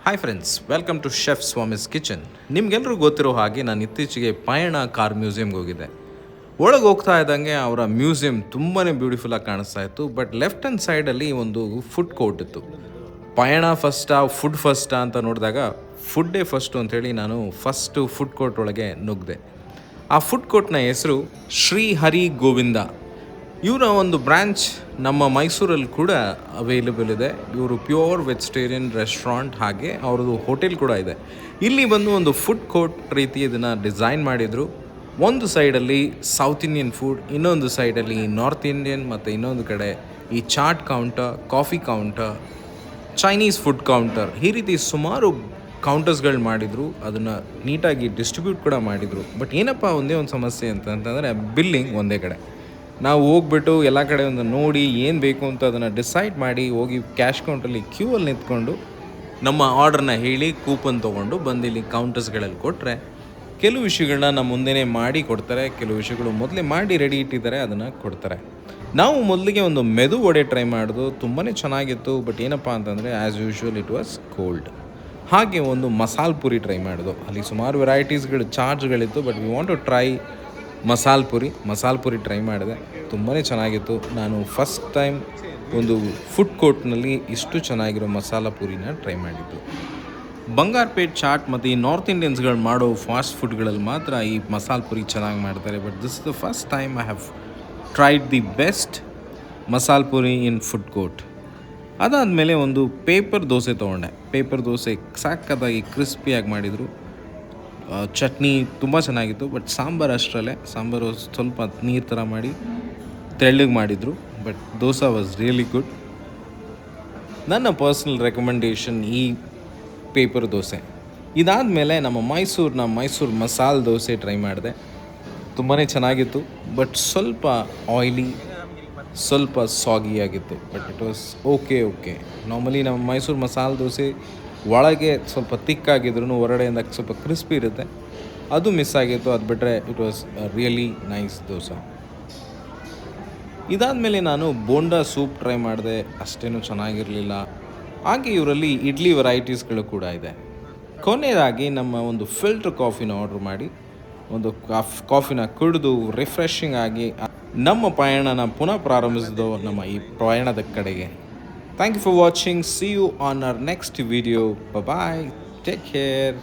Hi friends, welcome to chef Swami's kitchen. ನಿಮ್ಗೆಲ್ರಿಗೂ ಗೊತ್ತಿರೋ ಹಾಗೆ ನಾನು ಇತ್ತೀಚೆಗೆ ಪಯಣ ಕಾರ್ ಮ್ಯೂಸಿಯಮ್ಗೆ ಹೋಗಿದ್ದೆ. ಒಳಗೆ ಹೋಗ್ತಾ ಇದ್ದಂಗೆ ಅವರ ಮ್ಯೂಸಿಯಂ ತುಂಬಾ ಬ್ಯೂಟಿಫುಲ್ಲಾಗಿ ಕಾಣಿಸ್ತಾ ಇತ್ತು. ಬಟ್ ಲೆಫ್ಟ್ ಹ್ಯಾಂಡ್ ಸೈಡಲ್ಲಿ ಒಂದು ಫುಡ್ ಕೋರ್ಟ್ ಇತ್ತು. ಪಯಣ ಫಸ್ಟಾ ಫುಡ್ ಫಸ್ಟಾ ಅಂತ ನೋಡಿದಾಗ ಫುಡ್ಡೇ ಫಸ್ಟು ಅಂಥೇಳಿ ನಾನು ಫಸ್ಟು ಫುಡ್ ಕೋರ್ಟ್ ಒಳಗೆ ನುಗ್ಗಿದೆ. ಆ ಫುಡ್ ಕೋರ್ಟ್ನ ಹೆಸರು ಶ್ರೀ ಹರಿ ಗೋವಿಂದ. ಇವರ ಒಂದು ಬ್ರ್ಯಾಂಚ್ ನಮ್ಮ ಮೈಸೂರಲ್ಲಿ ಕೂಡ ಅವೈಲೇಬಲ್ ಇದೆ. ಇವರು ಪ್ಯೂರ್ ವೆಜಿಟೇರಿಯನ್ ರೆಸ್ಟೋರೆಂಟ್, ಹಾಗೆ ಅವ್ರದ್ದು ಹೋಟೆಲ್ ಕೂಡ ಇದೆ. ಇಲ್ಲಿ ಬಂದು ಒಂದು ಫುಡ್ ಕೋರ್ಟ್ ರೀತಿ ಇದನ್ನು ಡಿಸೈನ್ ಮಾಡಿದರು. ಒಂದು ಸೈಡಲ್ಲಿ ಸೌತ್ ಇಂಡಿಯನ್ ಫುಡ್, ಇನ್ನೊಂದು ಸೈಡಲ್ಲಿ ನಾರ್ತ್ ಇಂಡಿಯನ್, ಮತ್ತು ಇನ್ನೊಂದು ಕಡೆ ಈ chaat counter, coffee counter, Chinese food counter, ಈ ರೀತಿ ಸುಮಾರು ಕೌಂಟರ್ಸ್ಗಳು ಮಾಡಿದರು. ಅದನ್ನು ನೀಟಾಗಿ ಡಿಸ್ಟ್ರಿಬ್ಯೂಟ್ ಕೂಡ ಮಾಡಿದರು. ಬಟ್ ಏನಪ್ಪ ಒಂದೇ ಒಂದು ಸಮಸ್ಯೆ ಅಂತಂದರೆ ಬಿಲ್ಲಿಂಗ್ ಒಂದೇ ಕಡೆ. ನಾವು ಹೋಗ್ಬಿಟ್ಟು ಎಲ್ಲ ಕಡೆ ಒಂದು ನೋಡಿ ಏನು ಬೇಕು ಅಂತ ಅದನ್ನು ಡಿಸೈಡ್ ಮಾಡಿ ಹೋಗಿ ಕ್ಯಾಶ್ ಕೌಂಟಲ್ಲಿ ಕ್ಯೂವಲ್ಲಿ ನಿಂತ್ಕೊಂಡು ನಮ್ಮ ಆರ್ಡ್ರನ್ನ ಹೇಳಿ ಕೂಪನ್ ತೊಗೊಂಡು ಬಂದು ಇಲ್ಲಿ ಕೌಂಟರ್ಸ್ಗಳಲ್ಲಿ ಕೊಟ್ಟರೆ ಕೆಲವು ವಿಷಯಗಳನ್ನ ನಮ್ಮ ಮುಂದೆನೇ ಮಾಡಿ ಕೊಡ್ತಾರೆ, ಕೆಲವು ವಿಷಯಗಳು ಮೊದಲೇ ಮಾಡಿ ರೆಡಿ ಇಟ್ಟಿದ್ದಾರೆ, ಅದನ್ನು ಕೊಡ್ತಾರೆ. ನಾವು ಮೊದಲಿಗೆ ಒಂದು ಮೆದು ವಡೆ ಟ್ರೈ ಮಾಡೋದು ತುಂಬಾ ಚೆನ್ನಾಗಿತ್ತು. ಬಟ್ ಏನಪ್ಪ ಅಂತಂದರೆ as usual it was cold. ಹಾಗೆ ಒಂದು ಮಸಾಲೆ ಪುರಿ ಟ್ರೈ ಮಾಡೋದು. ಅಲ್ಲಿ ಸುಮಾರು ವೆರೈಟೀಸ್ಗಳು ಚಾರ್ಜ್ಗಳಿತ್ತು. But we want to try masale puri try ಮಾಡಿದೆ, ತುಂಬಾ ಚೆನ್ನಾಗಿತ್ತು. ನಾನು ಫಸ್ಟ್ ಟೈಮ್ ಒಂದು ಫುಡ್ ಕೋರ್ಟ್ನಲ್ಲಿ ಇಷ್ಟು ಚೆನ್ನಾಗಿರೋ ಮಸಾಲ ಪುರಿನ ಟ್ರೈ ಮಾಡಿದ್ದು. ಬಂಗಾರಪೇಟ್ ಚಾಟ್ ಮತ್ತು ಈ ನಾರ್ತ್ ಇಂಡಿಯನ್ಸ್ಗಳು ಮಾಡೋ ಫಾಸ್ಟ್ ಫುಡ್ಗಳಲ್ಲಿ ಮಾತ್ರ ಈ ಮಸಾಲೆ ಪುರಿ ಚೆನ್ನಾಗಿ ಮಾಡ್ತಾರೆ. But this is the first time I have tried the best ಮಸಾಲೆ ಪುರಿ ಇನ್ ಫುಡ್ ಕೋರ್ಟ್. ಅದಾದಮೇಲೆ ಒಂದು ಪೇಪರ್ ದೋಸೆ ತೊಗೊಂಡೆ. ಪೇಪರ್ ದೋಸೆ ಸಕ್ಕತ್ತಾಗಿ ಕ್ರಿಸ್ಪಿಯಾಗಿ ಮಾಡಿದರು. ಚಟ್ನಿ ತುಂಬ ಚೆನ್ನಾಗಿತ್ತು. ಬಟ್ ಸಾಂಬಾರು ಅಷ್ಟರಲ್ಲೇ, ಸಾಂಬಾರು ಸ್ವಲ್ಪ ನೀರು ಥರ ಮಾಡಿ ತೆಳ್ಳಗೆ ಮಾಡಿದರು. But dosa was really good. ನನ್ನ ಪರ್ಸ್ನಲ್ ರೆಕಮೆಂಡೇಷನ್ ಈ ಪೇಪರ್ ದೋಸೆ. ಇದಾದಮೇಲೆ ನಮ್ಮ ಮೈಸೂರು ಮಸಾಲೆ ದೋಸೆ ಟ್ರೈ ಮಾಡಿದೆ. ತುಂಬಾ ಚೆನ್ನಾಗಿತ್ತು. ಬಟ್ ಸ್ವಲ್ಪ ಆಯ್ಲಿ, ಸ್ವಲ್ಪ ಸಾಗಿಯಾಗಿತ್ತು. But it was okay. Normally ನಮ್ಮ ಮೈಸೂರು ಮಸಾಲೆ ದೋಸೆ ಒಳಗೆ ಸ್ವಲ್ಪ ತಿಕ್ಕಾಗಿದ್ರು ಹೊರಗಡೆಯಿಂದ ಸ್ವಲ್ಪ ಕ್ರಿಸ್ಪಿ ಇರುತ್ತೆ, ಅದು ಮಿಸ್ ಆಗಿತ್ತು. ಅದು ಬಿಟ್ಟರೆ it was really nice dosa. ಇದಾದಮೇಲೆ ನಾನು ಬೋಂಡಾ ಸೂಪ್ ಟ್ರೈ ಮಾಡಿದೆ, ಅಷ್ಟೇನು ಚೆನ್ನಾಗಿರಲಿಲ್ಲ. ಹಾಗೆ ಇವರಲ್ಲಿ ಇಡ್ಲಿ ವೆರೈಟೀಸ್ಗಳು ಕೂಡ ಇದೆ. ಕೊನೆಯದಾಗಿ ನಮ್ಮ ಒಂದು ಫಿಲ್ಟರ್ ಕಾಫಿನ ಆರ್ಡ್ರ್ ಮಾಡಿ ಒಂದು ಕಾಫಿನ ಕುಡಿದು ರಿಫ್ರೆಶಿಂಗ್ ಆಗಿ ನಮ್ಮ ಪಯಣನ ಪುನಃ ಪ್ರಾರಂಭಿಸಿದೋ ನಮ್ಮ ಈ ಪ್ರಯಾಣದ ಕಡೆಗೆ. Thank you for watching. See you on our next video. Bye bye. Take care.